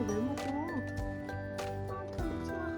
걸 왜 먹어? 아, 털리지 마.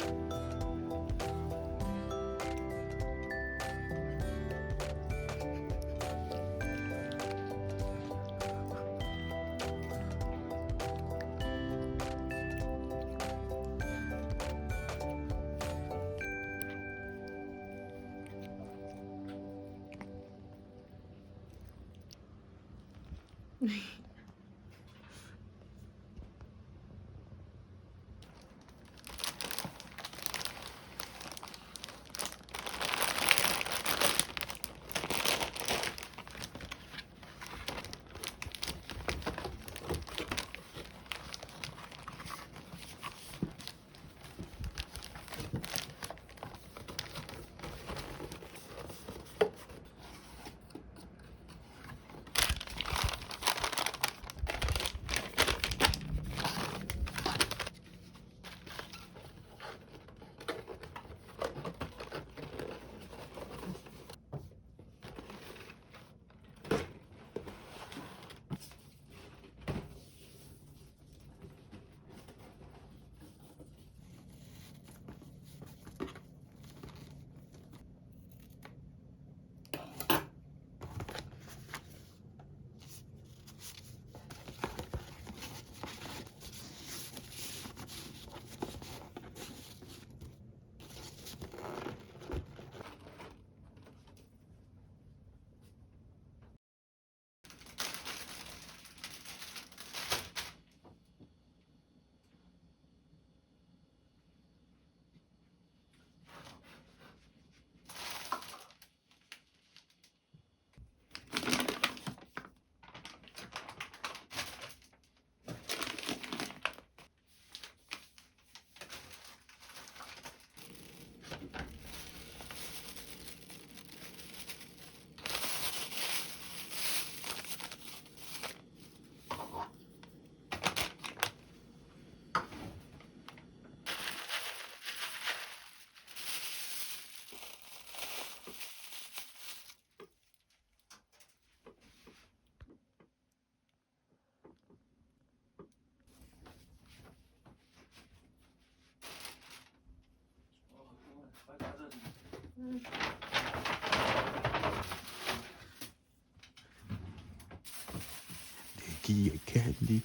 내기의 캔디,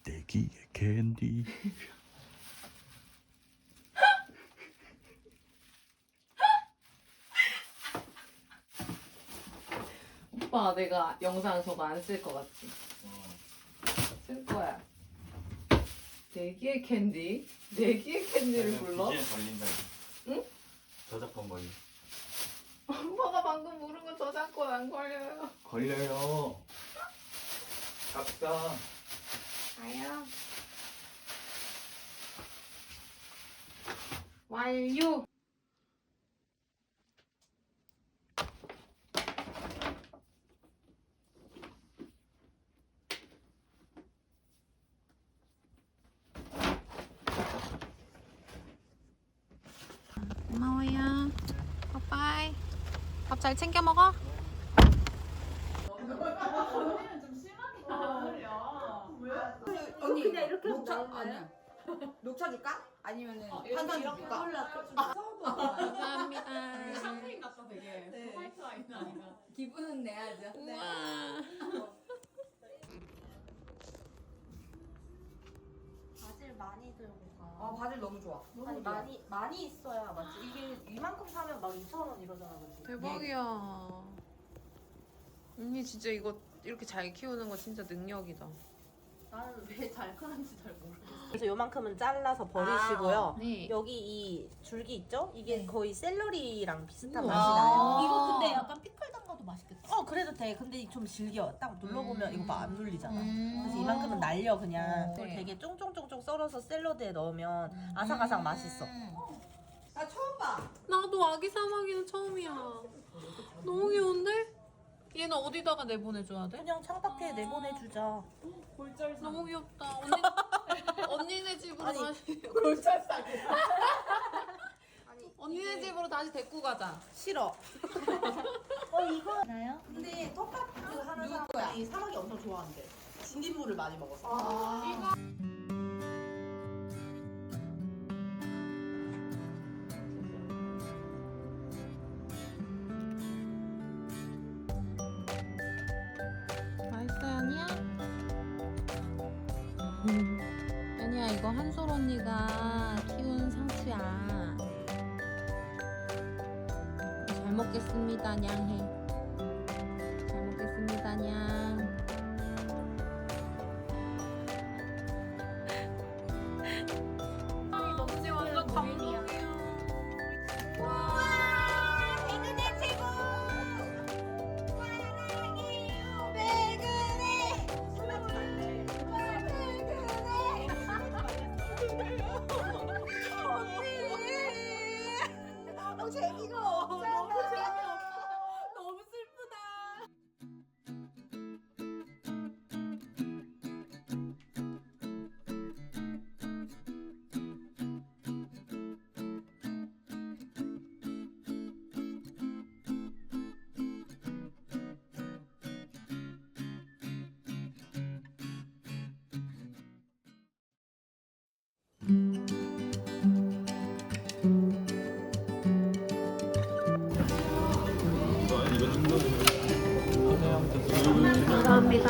내기의 캔디. 오빠, 내가 영상 저거 안 쓸 것 같지? 쓸 거야. 내기의 캔디? 내기의 캔디를 불러? BGM 걸린다. 응? 저작권 걸리. 오빠가 방금 물은 거 저작권 안 걸려요. 걸려요. 작다. 아야. 완료. 고마워요. 빠빠이. 밥 잘 챙겨 먹어. 언니 그냥 이렇게 녹차 아니야. 녹차 줄까? 아니면은 탄산 줄까? 감사합니다. 샴페인 같다 되게. 화이트 와인 아니가. 기분은 내야죠. 우와. 바질 많이 들고 가. 아 바질 너무 좋아. 아니 많이 있어야 맞지. 이게 이만큼 사면 막 2,000원 이러잖아, 그치? 대박이야. 언니 진짜 이거 이렇게 잘 키우는 거 진짜 능력이다. 나는 왜 잘 크는지 잘 모르겠어. 그래서 요만큼은 잘라서 버리시고요. 네. 여기 이 줄기 있죠? 이게 네. 거의 샐러리랑 비슷한 우와. 맛이 나요. 이거 근데 약간 피클 담가도 맛있겠다. 그래도 돼. 근데 좀 질겨. 딱 눌러보면 이거 봐, 안 눌리잖아. 음. 그래서 이만큼은 날려 그냥. 그걸 네. 되게 쫑쫑쫑쫑 썰어서 샐러드에 넣으면 아삭아삭 맛있어. 나 처음 봐. 나도 아기 사마귀는 처음이야. 너무 귀여운데? 얘는 어디다가 내보내줘야 돼? 그냥 창밖에 내보내주자. 너무 귀엽다. 언니네 집으로 아니, 다시 언니네 집으로 다시 데리고 가자. 싫어. 이거 나요? 근데 텃밭 그 하는 사람이 사막이 엄청 좋아한대. 진딧물을 많이 먹어서. 아니야, 이거 한솔 언니가 키운 상추야. 잘 먹겠습니다, 냥 해. 잘 먹겠습니다, 냥. 너무 완전 감동이야. 배그네 최고. 배그네. 언니. 재미가 없어. 너무 재미없어. 너무 슬프다. 감사합니다.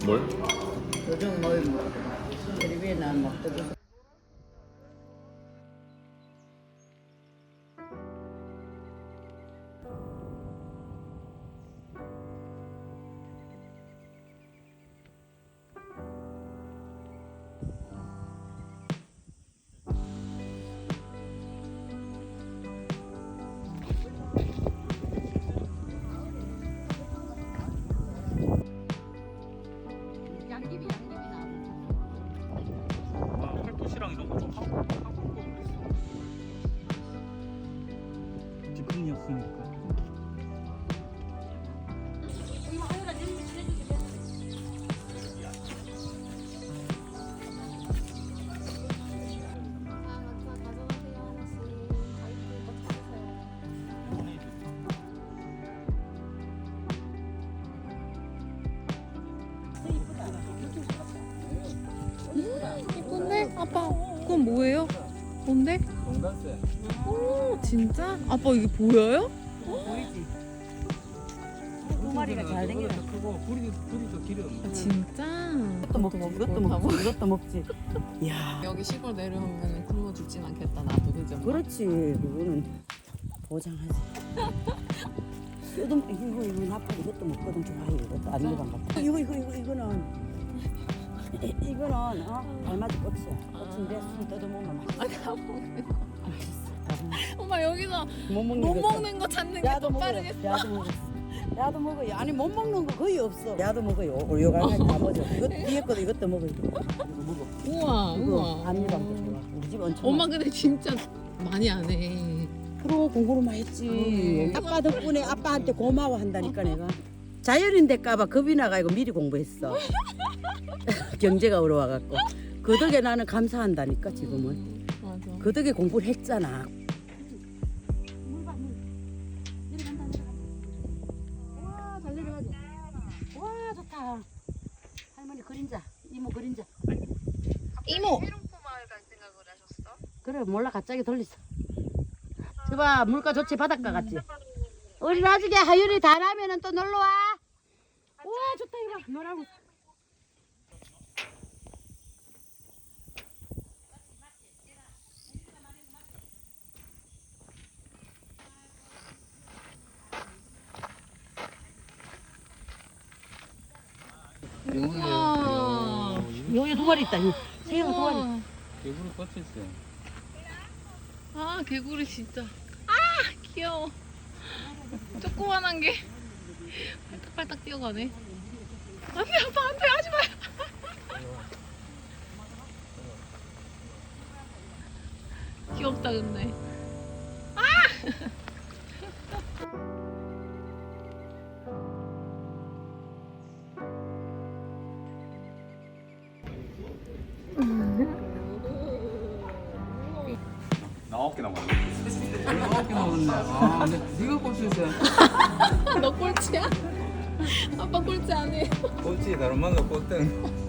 뭘? 요즘 뭐 텔레비전 막 뜨고. 팔토시랑 이런 거좀 하고 그랬어. 디프니였으니까. 이쁜데? 아빠, 그건 뭐예요? 뭔데? 용단세. 오, 진짜? 아빠 이게 보여요? 두 마리가 잘 생겨. 그거 부리도 기름. 아, 진짜? 이것도 먹지. 이것도 먹지. 이것도 먹지. 야. 여기 시골 내려오면 굶어 죽진 않겠다, 나도, 그죠? 그렇지. 그거는 보장하지. 이거 나빠. 이것도 먹거든. 좋아해. 이것도 안 먹어. 이거는 달맞이 꽃이야. 꽃인데 손 뜯어 먹으면 맛있어. 아, 다 먹는 거. 맛있어. 엄마, 여기서 못 못 먹는 거 찾는 게 더 빠르겠어. 야도 먹어. 야도 먹어요. 아니 못 먹는 거 거의 없어. 야도 먹어요. 우리 요강에 다 먹어. 이것 뒤에 것도 이것도 먹어요. 이거 먹어. 우와, 이거 우와. 앞니방도 좋아. 우리 집 엄청. 엄마 근데 진짜 많이 안 해. 프로 공부를 많이 했지. 아빠 덕분에 아빠한테 고마워한다니까 내가. 자연인데 까봐 겁이 나가지고 미리 공부했어. 경제가 어려워갖고. 그 덕에 나는 감사한다니까 지금은. 맞아. 그 덕에 공부를 했잖아. 와, 잘 내려가지. 와, 좋다. 할머니 그림자, 이모 그림자. 이모! 그래, 몰라 갑자기 돌렸어. 저봐, 물가 좋지, 바닷가 같지. 우리 나중에 하율이 다 나면은 또 놀러 와. 우와, 좋다 이거. 뭐라고? 우와. 여기 두 마리 있다. 새우 두 마리. 우와. 개구리 뻗쳤어요. 아, 개구리 진짜. 아, 귀여워. 조그만한 게 팔딱팔딱 뛰어가네. 안 돼, 아빠, 안 돼, 하지 마요. 귀엽다, 근데. 나 9개 남았네. 9개 남았네. 아, 근데 네가 꼴찌세. 너 꼴찌야? 아빠 꼴찌 안 해. 꼴찌 다른 말로 꼴등.